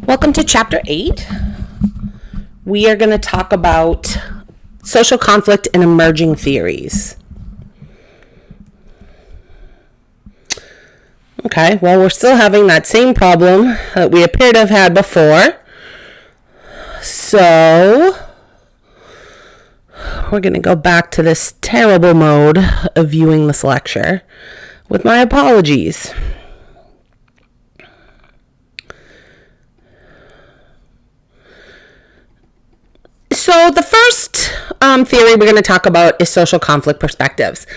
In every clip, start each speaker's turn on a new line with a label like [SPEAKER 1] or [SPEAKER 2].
[SPEAKER 1] Welcome to Chapter 8. We are going to talk about social conflict and emerging theories. Okay, well, we're still having that same problem that we appear to have had before. So, we're going to go back to this terrible mode of viewing this lecture with my apologies. So the first theory we're going to talk about is social conflict perspectives.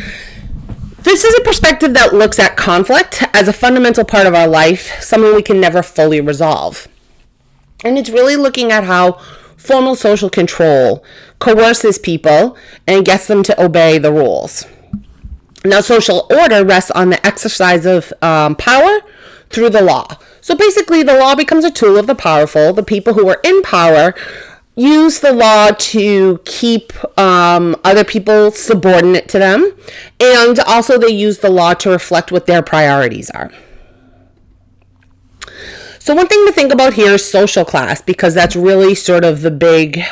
[SPEAKER 1] This is a perspective that looks at conflict as a fundamental part of our life, something we can never fully resolve. And it's really looking at how formal social control coerces people and gets them to obey the rules. Now, social order rests on the exercise of power through the law. So basically, the law becomes a tool of the powerful. The people who are in power use the law to keep other people subordinate to them, and also they use the law to reflect what their priorities are. So one thing to think about here is social class, because that's really sort of the big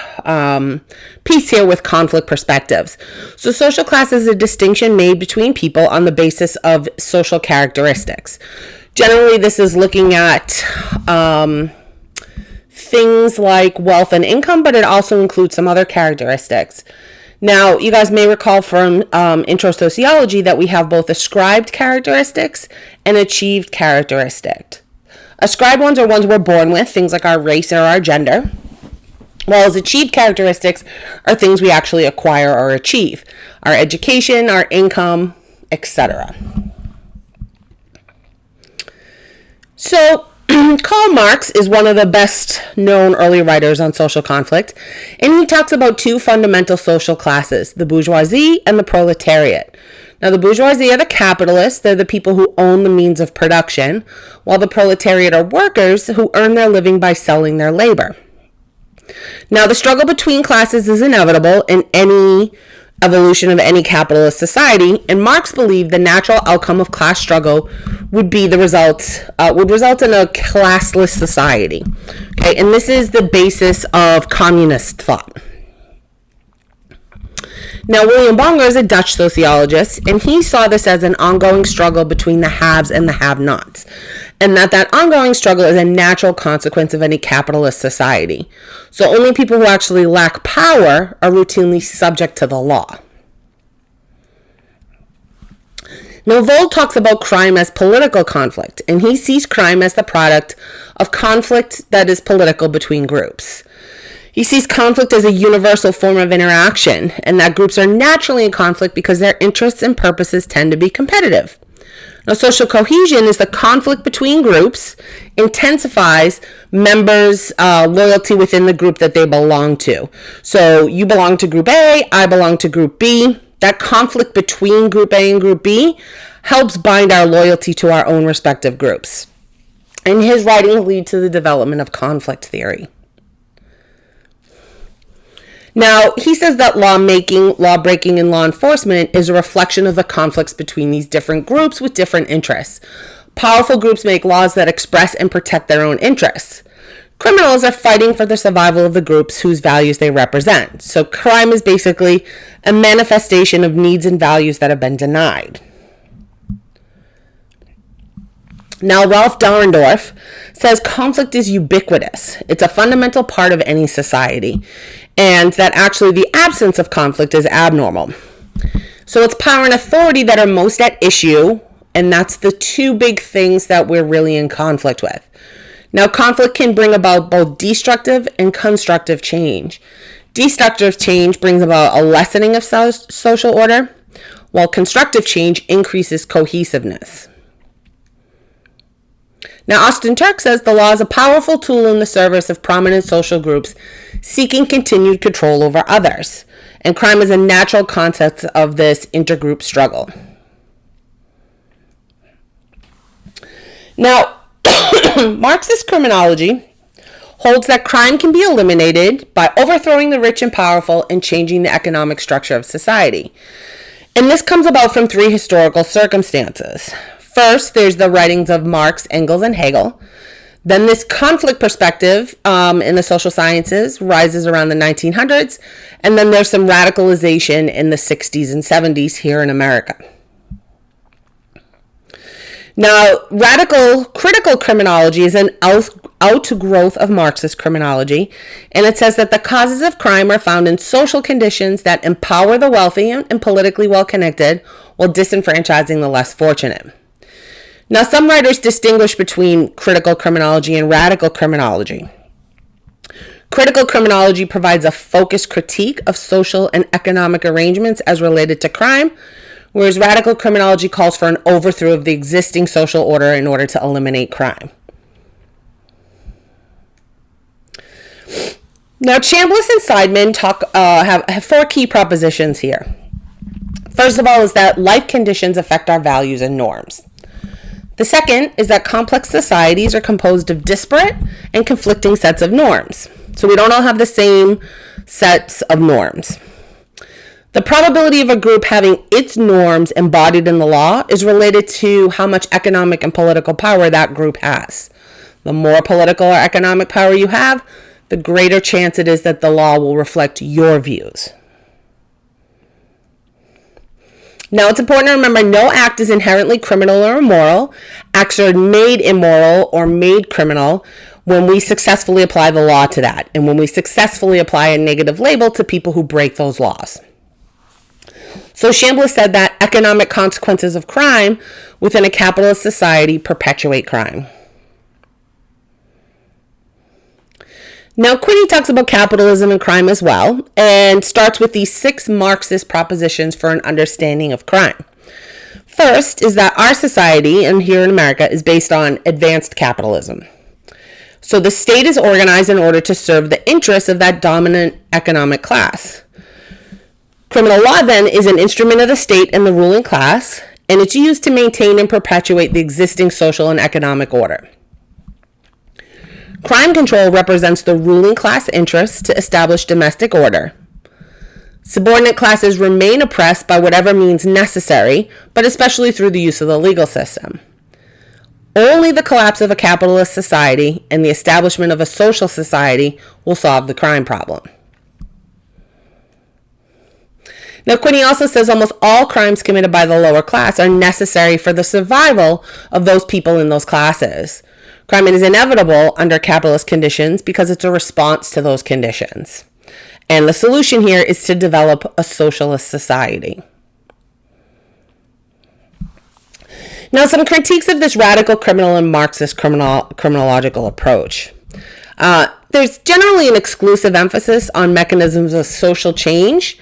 [SPEAKER 1] piece here with conflict perspectives. So social class is a distinction made between people on the basis of social characteristics. Generally, this is looking at things like wealth and income, but it also includes some other characteristics. Now, you guys may recall from intro sociology that we have both ascribed characteristics and achieved characteristics. Ascribed ones are ones we're born with, things like our race or our gender, while as achieved characteristics are things we actually acquire or achieve, our education, our income, etc. So, Karl Marx is one of the best known early writers on social conflict, and he talks about two fundamental social classes, the bourgeoisie and the proletariat. Now, the bourgeoisie are the capitalists. They're the people who own the means of production, while the proletariat are workers who earn their living by selling their labor. Now, the struggle between classes is inevitable in any evolution of any capitalist society, and Marx believed the natural outcome of class struggle would result in a classless society. Okay, and this is the basis of communist thought. Now, William Bonger is a Dutch sociologist, and he saw this as an ongoing struggle between the haves and the have-nots, and that ongoing struggle is a natural consequence of any capitalist society. So only people who actually lack power are routinely subject to the law. Now, Vold talks about crime as political conflict, and he sees crime as the product of conflict that is political between groups. He sees conflict as a universal form of interaction, and that groups are naturally in conflict because their interests and purposes tend to be competitive. Now, social cohesion is the conflict between groups, intensifies members' loyalty within the group that they belong to. So you belong to Group A, I belong to Group B. That conflict between Group A and Group B helps bind our loyalty to our own respective groups. And his writings lead to the development of conflict theory. Now, he says that lawmaking, law breaking, and law enforcement is a reflection of the conflicts between these different groups with different interests. Powerful groups make laws that express and protect their own interests. Criminals are fighting for the survival of the groups whose values they represent. So crime is basically a manifestation of needs and values that have been denied. Now, Ralph Dahrendorf says conflict is ubiquitous. It's a fundamental part of any society, and that actually the absence of conflict is abnormal. So it's power and authority that are most at issue, and that's the two big things that we're really in conflict with. Now, conflict can bring about both destructive and constructive change. Destructive change brings about a lessening of social order, while constructive change increases cohesiveness. Now, Austin Turk says the law is a powerful tool in the service of prominent social groups seeking continued control over others, and crime is a natural consequence of this intergroup struggle. Now, Marxist criminology holds that crime can be eliminated by overthrowing the rich and powerful and changing the economic structure of society. And this comes about from three historical circumstances. First, there's the writings of Marx, Engels, and Hegel. Then this conflict perspective in the social sciences rises around the 1900s, and then there's some radicalization in the 60s and 70s here in America. Now, radical critical criminology is an outgrowth of Marxist criminology, and it says that the causes of crime are found in social conditions that empower the wealthy and politically well-connected while disenfranchising the less fortunate. Now, some writers distinguish between critical criminology and radical criminology. Critical criminology provides a focused critique of social and economic arrangements as related to crime, whereas radical criminology calls for an overthrow of the existing social order in order to eliminate crime. Now, Chambliss and Seidman have four key propositions here. First of all is that life conditions affect our values and norms. The second is that complex societies are composed of disparate and conflicting sets of norms. So we don't all have the same sets of norms. The probability of a group having its norms embodied in the law is related to how much economic and political power that group has. The more political or economic power you have, the greater chance it is that the law will reflect your views. Now, it's important to remember no act is inherently criminal or immoral. Acts are made immoral or made criminal when we successfully apply the law to that, and when we successfully apply a negative label to people who break those laws. So Chambliss said that economic consequences of crime within a capitalist society perpetuate crime. Now, Quinney talks about capitalism and crime as well, and starts with these 6 Marxist propositions for an understanding of crime. First is that our society, and here in America, is based on advanced capitalism. So the state is organized in order to serve the interests of that dominant economic class. Criminal law, then, is an instrument of the state and the ruling class, and it's used to maintain and perpetuate the existing social and economic order. Crime control represents the ruling class interests to establish domestic order. Subordinate classes remain oppressed by whatever means necessary, but especially through the use of the legal system. Only the collapse of a capitalist society and the establishment of a social society will solve the crime problem. Now, Quinney also says almost all crimes committed by the lower class are necessary for the survival of those people in those classes. Crime is inevitable under capitalist conditions because it's a response to those conditions. And the solution here is to develop a socialist society. Now, some critiques of this radical criminal and Marxist criminological approach. There's generally an exclusive emphasis on mechanisms of social change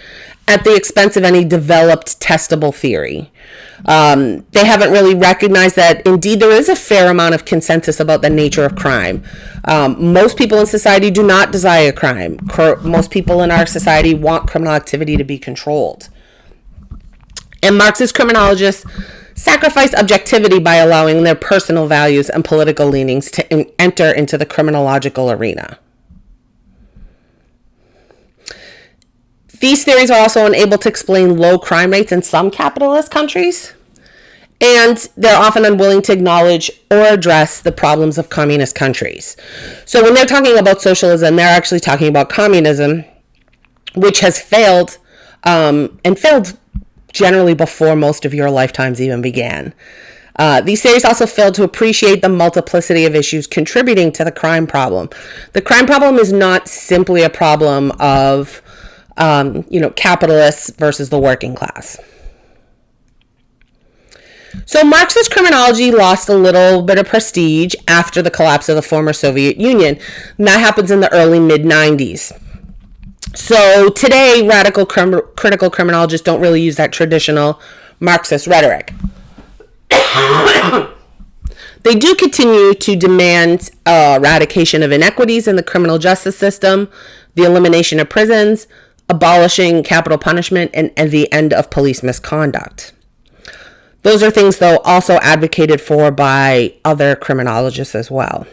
[SPEAKER 1] at the expense of any developed testable theory. They haven't really recognized that indeed there is a fair amount of consensus about the nature of crime. Most people in society do not desire crime. Most people in our society want criminal activity to be controlled. And Marxist criminologists sacrifice objectivity by allowing their personal values and political leanings to enter into the criminological arena. These theories are also unable to explain low crime rates in some capitalist countries, and they're often unwilling to acknowledge or address the problems of communist countries. So when they're talking about socialism, they're actually talking about communism, which has failed, and failed generally before most of your lifetimes even began. These theories also fail to appreciate the multiplicity of issues contributing to the crime problem. The crime problem is not simply a problem of capitalists versus the working class. So Marxist criminology lost a little bit of prestige after the collapse of the former Soviet Union, and that happens in the early mid-90s. So today, radical critical criminologists don't really use that traditional Marxist rhetoric. They do continue to demand eradication of inequities in the criminal justice system, the elimination of prisons, abolishing capital punishment, and the end of police misconduct. Those are things, though, also advocated for by other criminologists as well.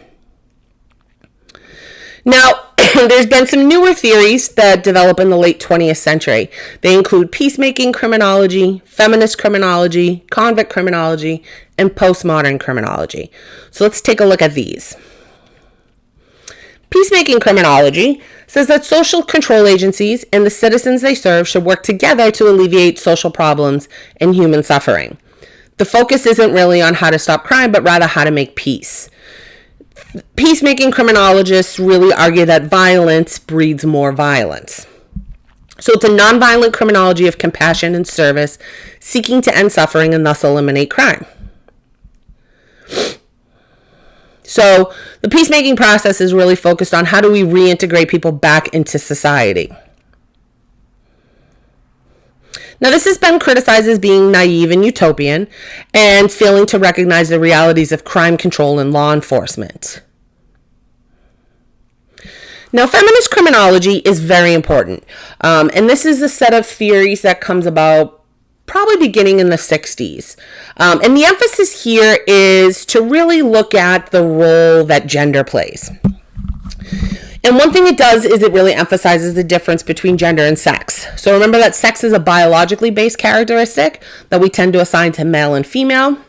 [SPEAKER 1] Now, there's been some newer theories that develop in the late 20th century. They include Peacemaking Criminology, Feminist Criminology, Convict Criminology, and Postmodern Criminology. So let's take a look at these. Peacemaking criminology says that social control agencies and the citizens they serve should work together to alleviate social problems and human suffering. The focus isn't really on how to stop crime, but rather how to make peace. Peacemaking criminologists really argue that violence breeds more violence. So it's a nonviolent criminology of compassion and service, seeking to end suffering and thus eliminate crime. So the peacemaking process is really focused on how do we reintegrate people back into society. Now, this has been criticized as being naive and utopian and failing to recognize the realities of crime control and law enforcement. Now, feminist criminology is very important, and this is a set of theories that comes about probably beginning in the 60s. And the emphasis here is to really look at the role that gender plays. And one thing it does is it really emphasizes the difference between gender and sex. So remember that sex is a biologically based characteristic that we tend to assign to male and female.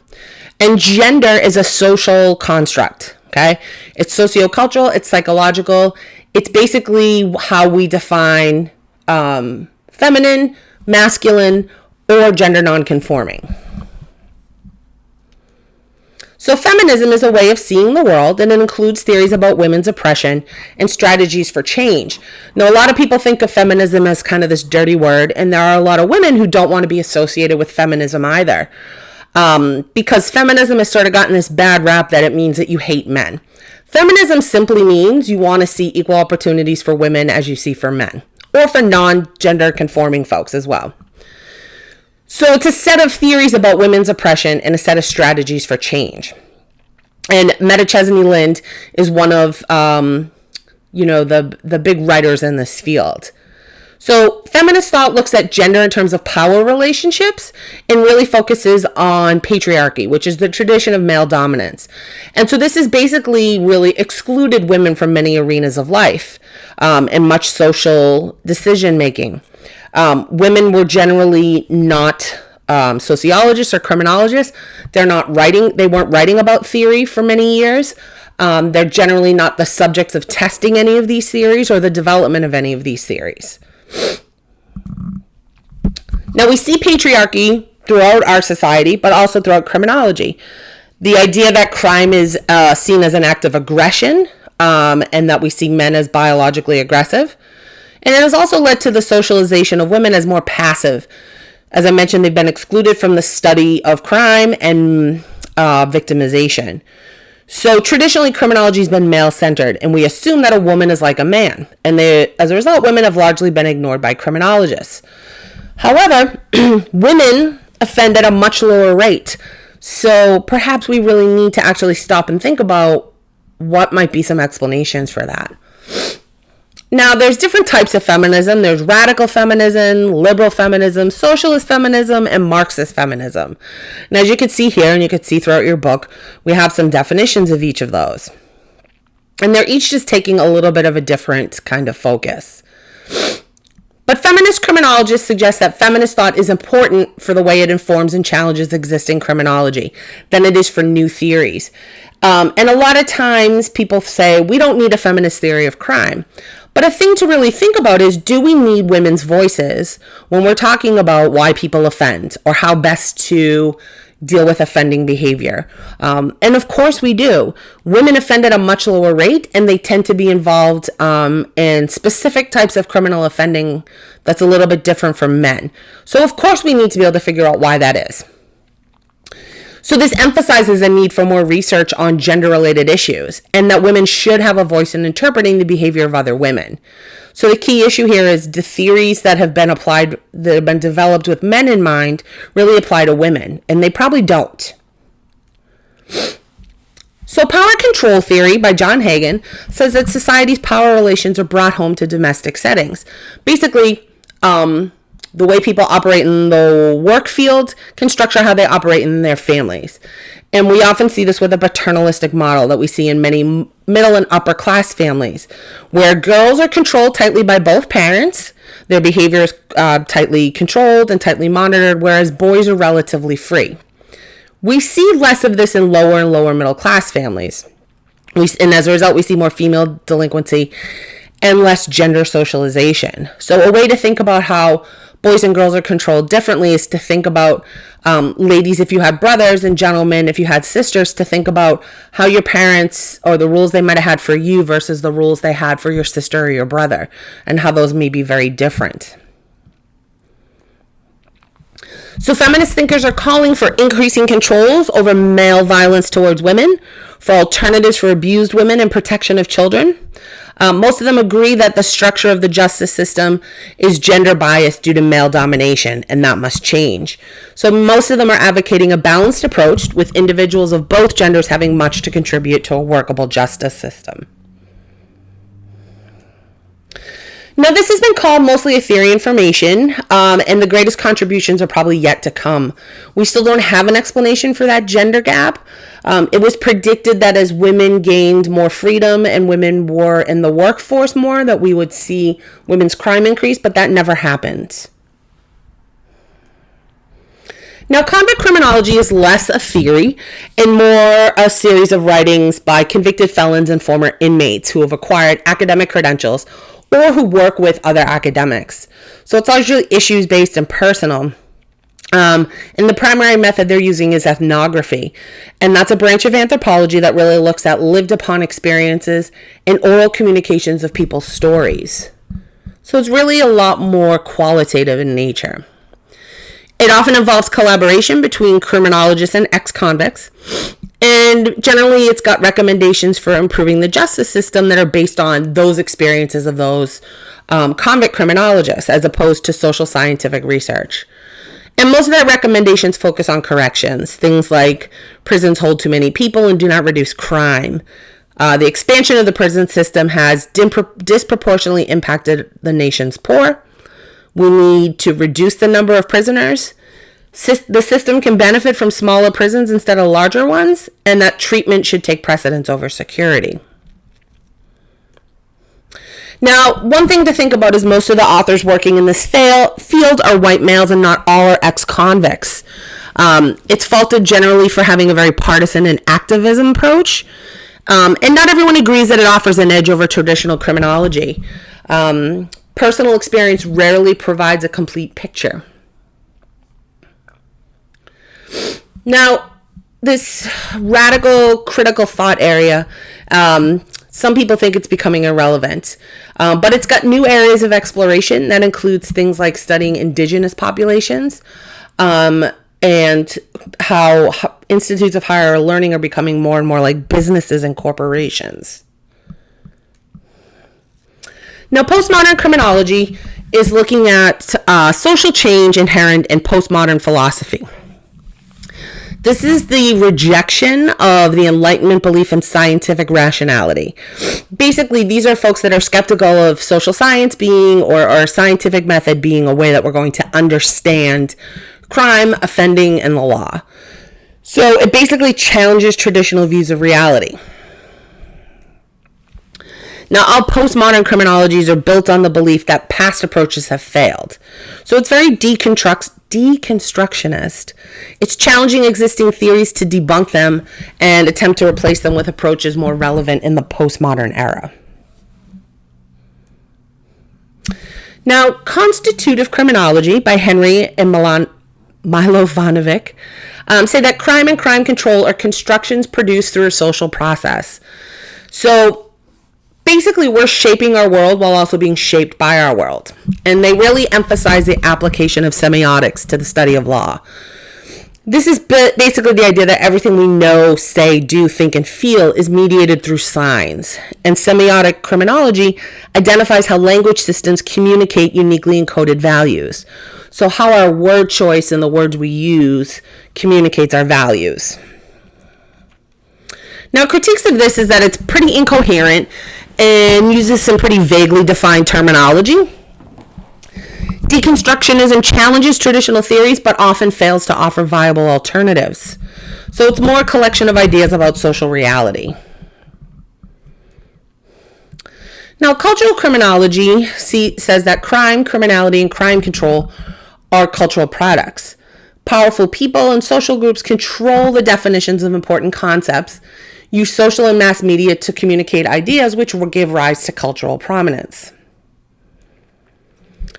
[SPEAKER 1] And gender is a social construct, okay? It's sociocultural, it's psychological. It's basically how we define feminine, masculine, or gender nonconforming. So feminism is a way of seeing the world, and it includes theories about women's oppression and strategies for change. Now, a lot of people think of feminism as kind of this dirty word, and there are a lot of women who don't want to be associated with feminism either, because feminism has sort of gotten this bad rap that it means that you hate men. Feminism simply means you want to see equal opportunities for women as you see for men, or for non-gender conforming folks as well. So it's a set of theories about women's oppression and a set of strategies for change. And Meta Chesney Lind is one of, the big writers in this field. So feminist thought looks at gender in terms of power relationships and really focuses on patriarchy, which is the tradition of male dominance. And so this is basically really excluded women from many arenas of life and much social decision making. Women were generally not sociologists or criminologists. They weren't writing about theory for many years. They're generally not the subjects of testing any of these theories or the development of any of these theories. Now, we see patriarchy throughout our society, but also throughout criminology. The idea that crime is seen as an act of aggression, and that we see men as biologically aggressive. And it has also led to the socialization of women as more passive. As I mentioned, they've been excluded from the study of crime and victimization. So traditionally, criminology has been male-centered, and we assume that a woman is like a man. And as a result, women have largely been ignored by criminologists. However, women offend at a much lower rate. So perhaps we really need to actually stop and think about what might be some explanations for that. Now, there's different types of feminism. There's radical feminism, liberal feminism, socialist feminism, and Marxist feminism. And as you can see here, and you can see throughout your book, we have some definitions of each of those. And they're each just taking a little bit of a different kind of focus. But feminist criminologists suggest that feminist thought is important for the way it informs and challenges existing criminology than it is for new theories. And a lot of times people say, we don't need a feminist theory of crime. But a thing to really think about is, do we need women's voices when we're talking about why people offend or how best to deal with offending behavior? And of course we do. Women offend at a much lower rate, and they tend to be involved in specific types of criminal offending that's a little bit different from men. So of course we need to be able to figure out why that is. So this emphasizes a need for more research on gender-related issues, and that women should have a voice in interpreting the behavior of other women. So the key issue here is the theories that have been developed with men in mind really apply to women, and they probably don't. So power control theory by John Hagan says that society's power relations are brought home to domestic settings. Basically, the way people operate in the work field can structure how they operate in their families. And we often see this with a paternalistic model that we see in many middle and upper class families, where girls are controlled tightly by both parents. Their behavior is tightly controlled and tightly monitored, whereas boys are relatively free. We see less of this in lower and lower middle class families, And as a result, we see more female delinquency and less gender socialization. So a way to think about how boys and girls are controlled differently is to think about, ladies, if you had brothers, and gentlemen, if you had sisters, to think about how your parents, or the rules they might have had for you versus the rules they had for your sister or your brother, and how those may be very different. So feminist thinkers are calling for increasing controls over male violence towards women, for alternatives for abused women, and protection of children. Most of them agree that the structure of the justice system is gender biased due to male domination, and that must change. So most of them are advocating a balanced approach, with individuals of both genders having much to contribute to a workable justice system. Now, this has been called mostly a theory in formation, and the greatest contributions are probably yet to come. We still don't have an explanation for that gender gap. It was predicted that as women gained more freedom and women were in the workforce more, that we would see women's crime increase, but that never happened. Now, convict criminology is less a theory and more a series of writings by convicted felons and former inmates who have acquired academic credentials or who work with other academics. So it's largely issues-based and personal. And the primary method they're using is ethnography. And that's a branch of anthropology that really looks at lived-upon experiences and oral communications of people's stories. So it's really a lot more qualitative in nature. It often involves collaboration between criminologists and ex-convicts. And generally, it's got recommendations for improving the justice system that are based on those experiences of those convict criminologists, as opposed to social scientific research. And most of their recommendations focus on corrections, things like prisons hold too many people and do not reduce crime. The expansion of the prison system has disproportionately impacted the nation's poor. We need to reduce the number of prisoners. The system can benefit from smaller prisons instead of larger ones, and that treatment should take precedence over security. Now, one thing to think about is most of the authors working in this field are white males, and not all are ex-convicts. It's faulted generally for having a very partisan and activism approach, and not everyone agrees that it offers an edge over traditional criminology. Personal experience rarely provides a complete picture. Now, this radical critical thought area, some people think it's becoming irrelevant, but it's got new areas of exploration that includes things like studying indigenous populations, and how institutes of higher learning are becoming more and more like businesses and corporations. Now, postmodern criminology is looking at social change inherent in postmodern philosophy. This is the rejection of the Enlightenment belief in scientific rationality. Basically, these are folks that are skeptical of social science being, or scientific method being, a way that we're going to understand crime, offending, and the law. So it basically challenges traditional views of reality. Now, all postmodern criminologies are built on the belief that past approaches have failed. So it's very deconstructionist. It's challenging existing theories to debunk them and attempt to replace them with approaches more relevant in the postmodern era. Now, Constitutive Criminology by Henry and Milovanovic say that crime and crime control are constructions produced through a social process. So basically, we're shaping our world while also being shaped by our world. And they really emphasize the application of semiotics to the study of law. This is basically the idea that everything we know, say, do, think, and feel is mediated through signs. And semiotic criminology identifies how language systems communicate uniquely encoded values. So how our word choice and the words we use communicates our values. Now, critiques of this is that it's pretty incoherent and uses some pretty vaguely defined terminology. Deconstructionism challenges traditional theories, but often fails to offer viable alternatives. So it's more a collection of ideas about social reality. Now, cultural criminology says that crime, criminality, and crime control are cultural products. Powerful people and social groups control the definitions of important concepts, use social and mass media to communicate ideas which will give rise to cultural prominence.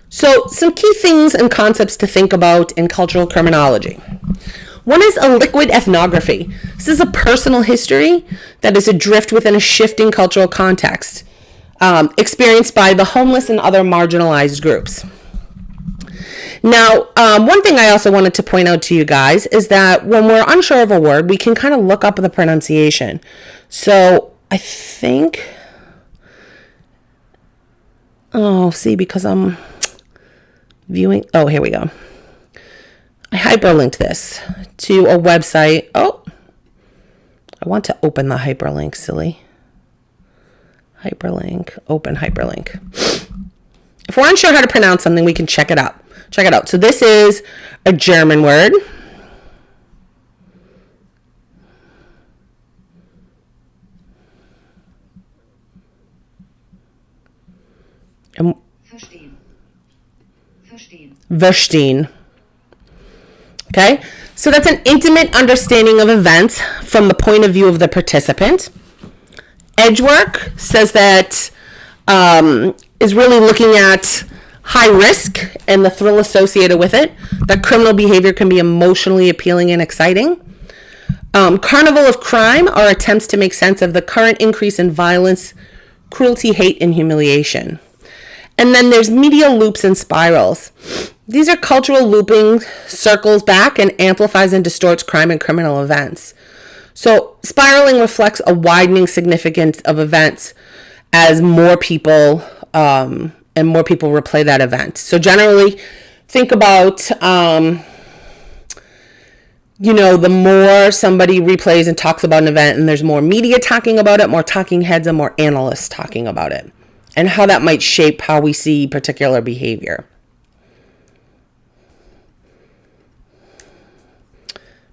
[SPEAKER 1] So some key things and concepts to think about in cultural criminology. One is a liquid ethnography. This is a personal history that is adrift within a shifting cultural context, experienced by the homeless and other marginalized groups. Now, one thing I also wanted to point out to you guys is that when we're unsure of a word, we can kind of look up the pronunciation. So I think, because I'm viewing, here we go. I hyperlinked this to a website. I want to open the hyperlink, silly. Hyperlink, open hyperlink. If we're unsure how to pronounce something, we can check it out. So this is a German word. Verstehen. Okay, so that's an intimate understanding of events from the point of view of the participant. Edgework says that is really looking at high risk and the thrill associated with it, that criminal behavior can be emotionally appealing and exciting. Carnival of crime are attempts to make sense of the current increase in violence, cruelty, hate, and humiliation. And then there's media loops and spirals. These are cultural looping, circles back and amplifies and distorts crime and criminal events. So spiraling reflects a widening significance of events as more people replay that event. So generally, think about, the more somebody replays and talks about an event, and there's more media talking about it, more talking heads, and more analysts talking about it, and how that might shape how we see particular behavior.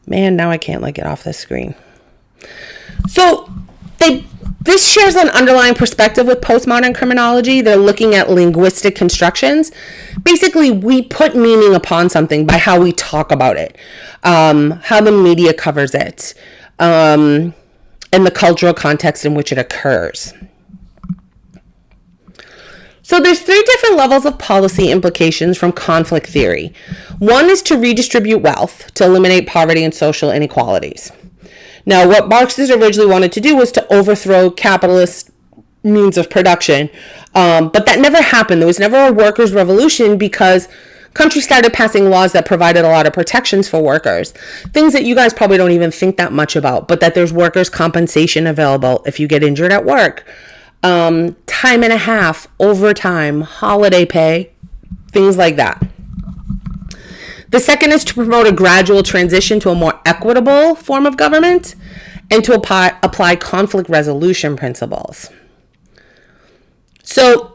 [SPEAKER 1] Man, now I can't get off this screen. So this shares an underlying perspective with postmodern criminology. They're looking at linguistic constructions. Basically, we put meaning upon something by how we talk about it, how the media covers it, and the cultural context in which it occurs. So there's 3 different levels of policy implications from conflict theory. One is to redistribute wealth, to eliminate poverty and social inequalities. Now, what Marxists originally wanted to do was to overthrow capitalist means of production, but that never happened. There was never a workers' revolution because countries started passing laws that provided a lot of protections for workers. Things that you guys probably don't even think that much about, but that there's workers' compensation available if you get injured at work. Time and a half, overtime, holiday pay, things like that. The second is to promote a gradual transition to a more equitable form of government and to apply conflict resolution principles. So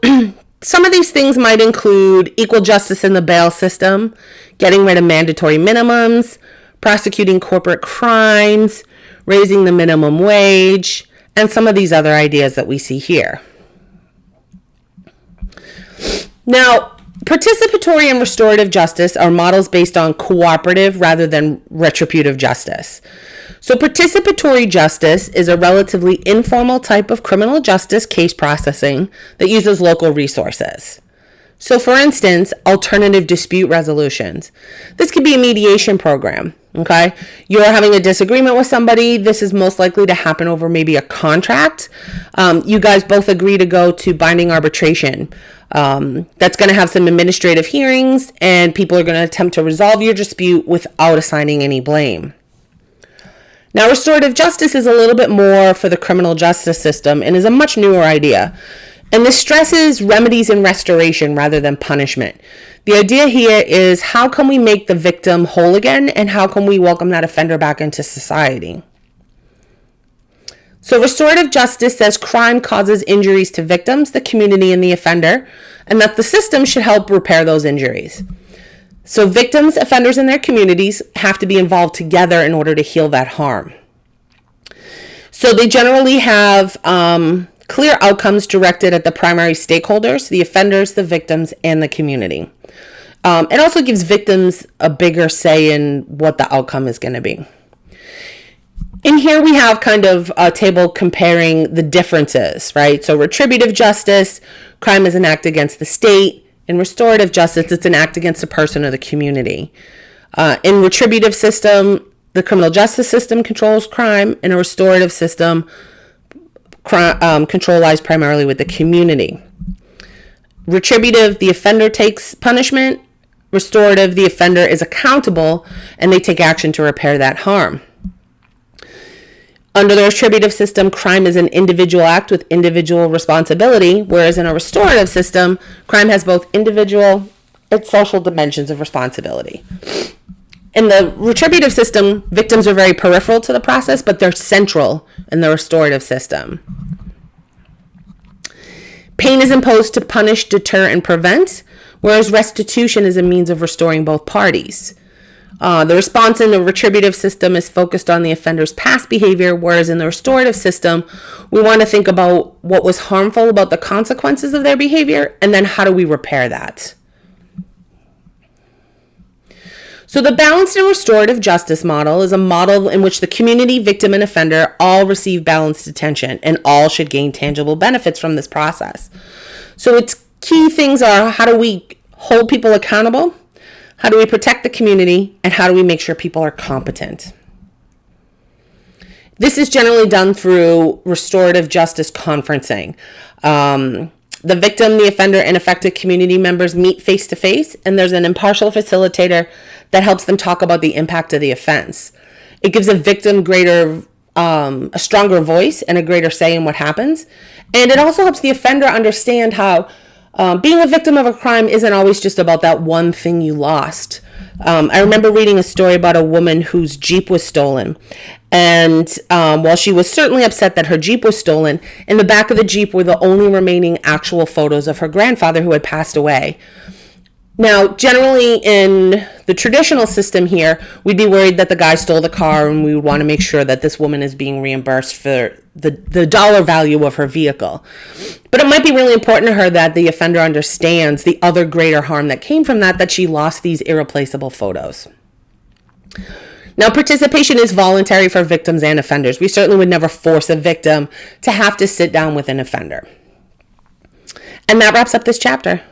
[SPEAKER 1] some of these things might include equal justice in the bail system, getting rid of mandatory minimums, prosecuting corporate crimes, raising the minimum wage, and some of these other ideas that we see here. Now, participatory and restorative justice are models based on cooperative rather than retributive justice. So participatory justice is a relatively informal type of criminal justice case processing that uses local resources. So for instance, alternative dispute resolutions. This could be a mediation program, okay? You're having a disagreement with somebody. This is most likely to happen over maybe a contract. You guys both agree to go to binding arbitration. That's going to have some administrative hearings, and people are going to attempt to resolve your dispute without assigning any blame. Now, restorative justice is a little bit more for the criminal justice system and is a much newer idea. And this stresses remedies and restoration rather than punishment. The idea here is how can we make the victim whole again, and how can we welcome that offender back into society? So restorative justice says crime causes injuries to victims, the community, and the offender, and that the system should help repair those injuries. So victims, offenders, and their communities have to be involved together in order to heal that harm. So they generally have clear outcomes directed at the primary stakeholders, the offenders, the victims, and the community. It also gives victims a bigger say in what the outcome is going to be. In here we have kind of a table comparing the differences, right? So retributive justice, crime is an act against the state. In restorative justice, it's an act against a person or the community. In retributive system, the criminal justice system controls crime. In a restorative system, control lies primarily with the community. Retributive, the offender takes punishment. Restorative, the offender is accountable and they take action to repair that harm. Under the retributive system, crime is an individual act with individual responsibility, whereas in a restorative system, crime has both individual and social dimensions of responsibility. In the retributive system, victims are very peripheral to the process, but they're central in the restorative system. Pain is imposed to punish, deter, and prevent, whereas restitution is a means of restoring both parties. The response in the retributive system is focused on the offender's past behavior, whereas in the restorative system, we want to think about what was harmful about the consequences of their behavior, and then how do we repair that. So the balanced and restorative justice model is a model in which the community, victim, and offender all receive balanced attention, and all should gain tangible benefits from this process. So its key things are: how do we hold people accountable? How do we protect the community? And how do we make sure people are competent? This is generally done through restorative justice conferencing. The victim, the offender, and affected community members meet face to face, and there's an impartial facilitator that helps them talk about the impact of the offense. It gives a victim a stronger voice and a greater say in what happens. And it also helps the offender understand how being a victim of a crime isn't always just about that one thing you lost. I remember reading a story about a woman whose Jeep was stolen. And while she was certainly upset that her Jeep was stolen, in the back of the Jeep were the only remaining actual photos of her grandfather who had passed away. Now, generally in the traditional system here, we'd be worried that the guy stole the car, and we would want to make sure that this woman is being reimbursed for the dollar value of her vehicle. But it might be really important to her that the offender understands the other greater harm that came from that she lost these irreplaceable photos. Now, participation is voluntary for victims and offenders. We certainly would never force a victim to have to sit down with an offender. And that wraps up this chapter.